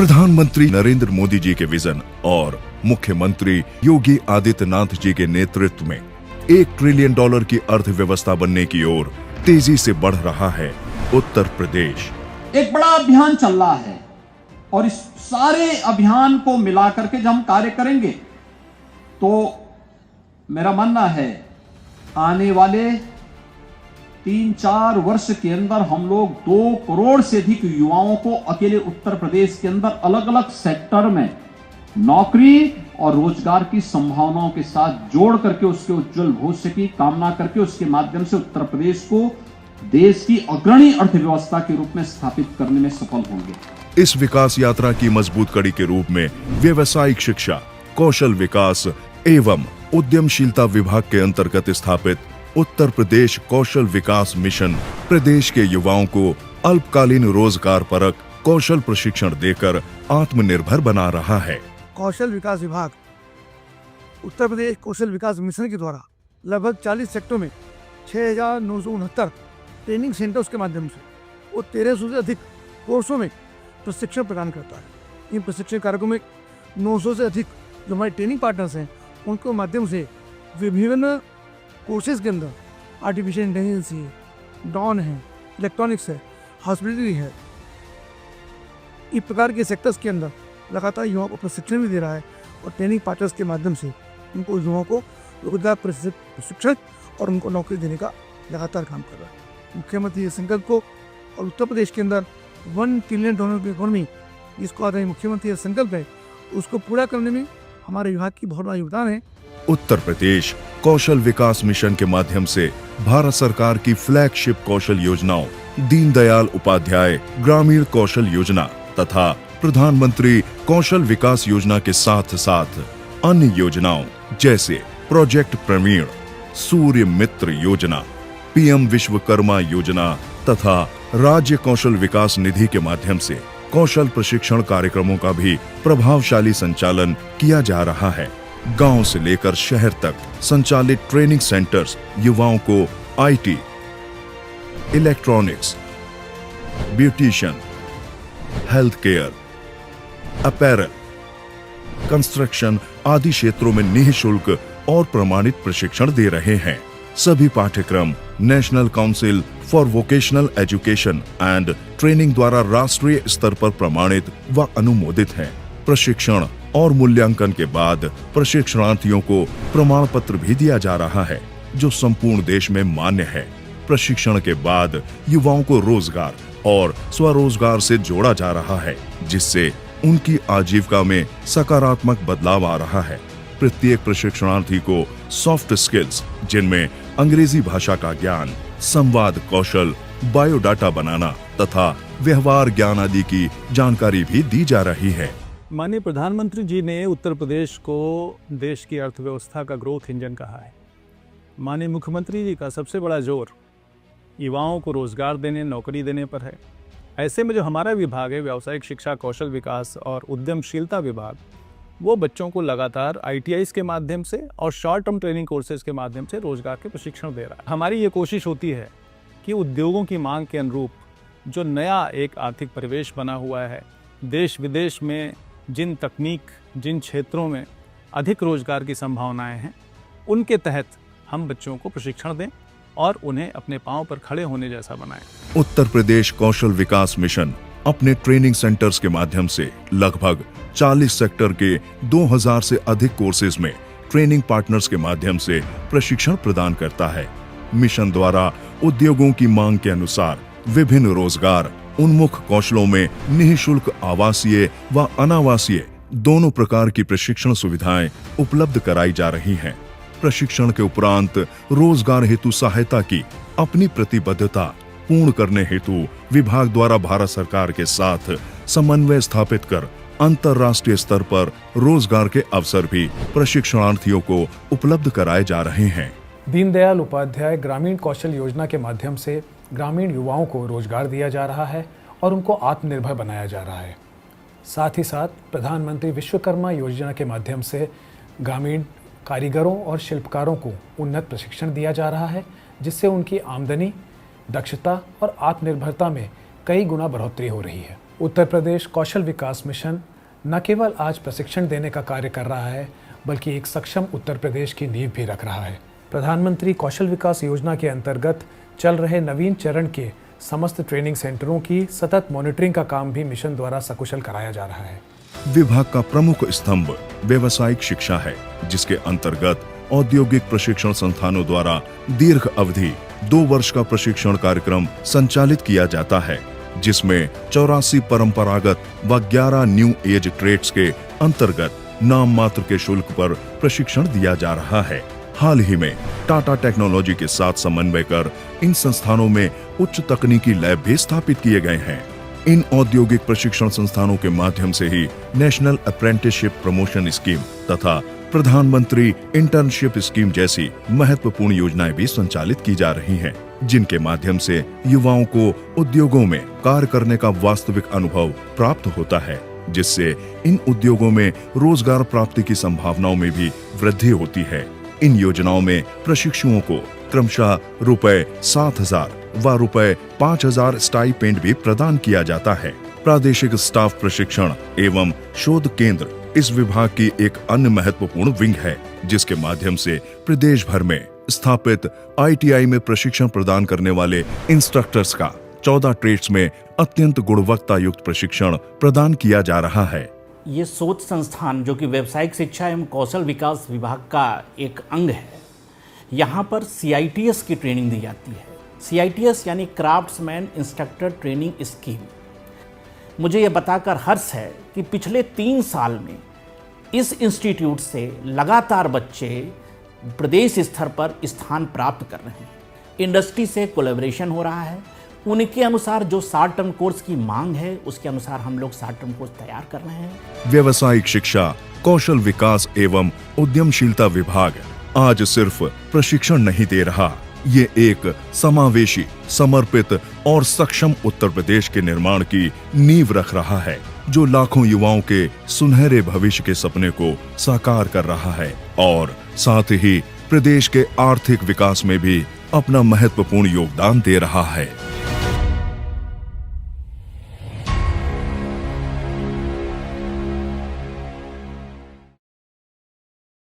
प्रधानमंत्री नरेंद्र मोदी जी के विजन और मुख्यमंत्री योगी आदित्यनाथ जी के नेतृत्व में $1 ट्रिलियन की अर्थव्यवस्था बनने की ओर तेजी से बढ़ रहा है उत्तर प्रदेश। एक बड़ा अभियान चल रहा है और इस सारे अभियान को मिलाकर के जब हम कार्य करेंगे तो मेरा मानना है आने वाले 3-4 वर्ष के अंदर हम लोग 2 करोड़ से अधिक युवाओं को अकेले उत्तर प्रदेश के अंदर अलग अलग सेक्टर में नौकरी और रोजगार की संभावनाओं के साथ जोड़ करके उसके उज्जवल भविष्य की कामना करके उसके माध्यम से उत्तर प्रदेश को देश की अग्रणी अर्थव्यवस्था के रूप में स्थापित करने में सफल होंगे। इस विकास यात्रा की मजबूत कड़ी के रूप में व्यावसायिक शिक्षा, कौशल विकास एवं उद्यमशीलता विभाग के अंतर्गत स्थापित उत्तर प्रदेश कौशल विकास मिशन प्रदेश के युवाओं को अल्पकालीन रोजगार परक कौशल प्रशिक्षण देकर आत्मनिर्भर बना रहा है। कौशल विकास विभाग उत्तर प्रदेश कौशल विकास मिशन के द्वारा लगभग 40 सेक्टरों में 6,969 ट्रेनिंग सेंटर्स के माध्यम से वो 1300 से अधिक कोर्सों में प्रशिक्षण प्रदान करता है। इन प्रशिक्षण कार्यक्रमों में 900 से अधिक जो हमारे ट्रेनिंग पार्टनर्स हैं उनके माध्यम से विभिन्न कोर्सेज के अंदर आर्टिफिशियल इंटेलिजेंस है, डॉन है, इलेक्ट्रॉनिक्स है, हॉस्पिटलिटी है, इस प्रकार के सेक्टर्स के अंदर लगातार युवाओं को प्रशिक्षण भी दे रहा है और ट्रेनिंग पार्टनर्स के माध्यम से उनको युवाओं को रोजगार प्रशिक्षण और उनको नौकरी देने का लगातार काम कर रहा है। मुख्यमंत्री इस संकल्प को और उत्तर प्रदेश के अंदर $1 ट्रिलियन की इकोनॉमी जिसको आदरणीय मुख्यमंत्री संकल्प है उसको पूरा करने में हमारे विभाग की बहुत बड़ा योगदान है। उत्तर प्रदेश कौशल विकास मिशन के माध्यम से भारत सरकार की फ्लैगशिप कौशल योजनाओं दीनदयाल उपाध्याय ग्रामीण कौशल योजना तथा प्रधानमंत्री कौशल विकास योजना के साथ साथ अन्य योजनाओं जैसे प्रोजेक्ट प्रवीण, सूर्य मित्र योजना, PM विश्वकर्मा योजना तथा राज्य कौशल विकास निधि के माध्यम से कौशल प्रशिक्षण कार्यक्रमों का भी प्रभावशाली संचालन किया जा रहा है। गांव से लेकर शहर तक संचालित ट्रेनिंग सेंटर्स युवाओं को IT, electronics, beautician, health care, apparel, construction आदि क्षेत्रों में निःशुल्क और प्रमाणित प्रशिक्षण दे रहे हैं। सभी पाठ्यक्रम national council for vocational education and training द्वारा राष्ट्रीय स्तर पर प्रमाणित व अनुमोदित हैं। प्रशिक्षण और मूल्यांकन के बाद प्रशिक्षणार्थियों को प्रमाण पत्र भी दिया जा रहा है जो संपूर्ण देश में मान्य है। प्रशिक्षण के बाद युवाओं को रोजगार और स्वरोजगार से जोड़ा जा रहा है जिससे उनकी आजीविका में सकारात्मक बदलाव आ रहा है। प्रत्येक प्रशिक्षणार्थी को सॉफ्ट स्किल्स जिनमें अंग्रेजी भाषा का ज्ञान, संवाद कौशल, बायोडाटा बनाना तथा व्यवहार ज्ञान आदि की जानकारी भी दी जा रही है। माननीय प्रधानमंत्री जी ने उत्तर प्रदेश को देश की अर्थव्यवस्था का ग्रोथ इंजन कहा है। माननीय मुख्यमंत्री जी का सबसे बड़ा जोर युवाओं को रोजगार देने, नौकरी देने पर है। ऐसे में जो हमारा विभाग है व्यावसायिक शिक्षा, कौशल विकास और उद्यमशीलता विभाग, वो बच्चों को लगातार ITIs के माध्यम से और शॉर्ट टर्म ट्रेनिंग कोर्सेज के माध्यम से रोजगार के प्रशिक्षण दे रहा है। हमारी ये कोशिश होती है कि उद्योगों की मांग के अनुरूप जो नया एक आर्थिक परिवेश बना हुआ है, देश विदेश में जिन तकनीक, जिन क्षेत्रों में अधिक रोजगार की संभावनाएं हैं, उनके तहत हम बच्चों को प्रशिक्षण दें और उन्हें अपने पांव पर खड़े होने जैसा बनाएं। उत्तर प्रदेश कौशल विकास मिशन अपने ट्रेनिंग सेंटर्स के माध्यम से लगभग 40 सेक्टर के 2000 से अधिक कोर्सेज में ट्रेनिंग पार्टनर्स के माध्यम से प्रशिक्षण प्रदान करता है। मिशन द्वारा उद्योगों की मांग के अनुसार विभिन्न रोजगार उन्मुख कौशलों में निःशुल्क आवासीय व अनावासीय दोनों प्रकार की प्रशिक्षण सुविधाएं उपलब्ध कराई जा रही हैं। प्रशिक्षण के उपरांत रोजगार हेतु सहायता की अपनी प्रतिबद्धता पूर्ण करने हेतु विभाग द्वारा भारत सरकार के साथ समन्वय स्थापित कर अंतर्राष्ट्रीय स्तर पर रोजगार के अवसर भी प्रशिक्षणार्थियों को उपलब्ध कराए जा रहे हैं। दीनदयाल उपाध्याय ग्रामीण कौशल योजना के माध्यम से ग्रामीण युवाओं को रोजगार दिया जा रहा है और उनको आत्मनिर्भर बनाया जा रहा है। साथ ही साथ प्रधानमंत्री विश्वकर्मा योजना के माध्यम से ग्रामीण कारीगरों और शिल्पकारों को उन्नत प्रशिक्षण दिया जा रहा है जिससे उनकी आमदनी, दक्षता और आत्मनिर्भरता में कई गुना बढ़ोतरी हो रही है। उत्तर प्रदेश कौशल विकास मिशन न केवल आज प्रशिक्षण देने का कार्य कर रहा है, बल्कि एक सक्षम उत्तर प्रदेश की नींव भी रख रहा है। प्रधानमंत्री कौशल विकास योजना के अंतर्गत चल रहे नवीन चरण के समस्त ट्रेनिंग सेंटरों की सतत मॉनिटरिंग का काम भी मिशन द्वारा सकुशल कराया जा रहा है। विभाग का प्रमुख स्तंभ व्यावसायिक शिक्षा है, जिसके अंतर्गत औद्योगिक प्रशिक्षण संस्थानों द्वारा दीर्घ अवधि 2 वर्ष का प्रशिक्षण कार्यक्रम संचालित किया जाता है, जिसमें 84 परंपरागत व 11 न्यू एज ट्रेड्स के अंतर्गत नाम मात्र के शुल्क पर प्रशिक्षण दिया जा रहा है। हाल ही में टाटा टेक्नोलॉजी के साथ समन्वय कर इन संस्थानों में उच्च तकनीकी लैब भी स्थापित किए गए हैं। इन औद्योगिक प्रशिक्षण संस्थानों के माध्यम से ही नेशनल अप्रेंटिसशिप प्रमोशन स्कीम तथा प्रधानमंत्री इंटर्नशिप स्कीम जैसी महत्वपूर्ण योजनाएं भी संचालित की जा रही हैं, जिनके माध्यम से युवाओं को उद्योगों में कार्य करने का वास्तविक अनुभव प्राप्त होता है, जिससे इन उद्योगों में रोजगार प्राप्ति की संभावनाओं में भी वृद्धि होती है। इन योजनाओं में प्रशिक्षुओं को क्रमशः ₹7,000 व ₹5,000 स्टाइपेंड भी प्रदान किया जाता है। प्रादेशिक स्टाफ प्रशिक्षण एवं शोध केंद्र इस विभाग की एक अन्य महत्वपूर्ण विंग है, जिसके माध्यम से प्रदेश भर में स्थापित ITI में प्रशिक्षण प्रदान करने वाले इंस्ट्रक्टर्स का 14 ट्रेड्स में अत्यंत गुणवत्ता युक्त प्रशिक्षण प्रदान किया जा रहा है। ये शोध संस्थान जो कि व्यावसायिक शिक्षा एवं कौशल विकास विभाग का एक अंग है, यहाँ पर CITS की ट्रेनिंग दी जाती है। CITS यानी क्राफ्ट्समैन इंस्ट्रक्टर ट्रेनिंग स्कीम। मुझे ये बताकर हर्ष है कि पिछले 3 साल में इस इंस्टीट्यूट से लगातार बच्चे प्रदेश स्तर पर स्थान प्राप्त कर रहे हैं। इंडस्ट्री से कोलैबोरेशन हो रहा है, उनके अनुसार जो शॉर्ट टर्म कोर्स की मांग है उसके अनुसार हम लोग शॉर्ट टर्म कोर्स तैयार कर रहे हैं। व्यावसायिक शिक्षा, कौशल विकास एवं उद्यमशीलता विभाग आज सिर्फ प्रशिक्षण नहीं दे रहा, ये एक समावेशी, समर्पित और सक्षम उत्तर प्रदेश के निर्माण की नींव रख रहा है, जो लाखों युवाओं के सुनहरे भविष्य के सपने को साकार कर रहा है और साथ ही प्रदेश के आर्थिक विकास में भी अपना महत्वपूर्ण योगदान दे रहा है।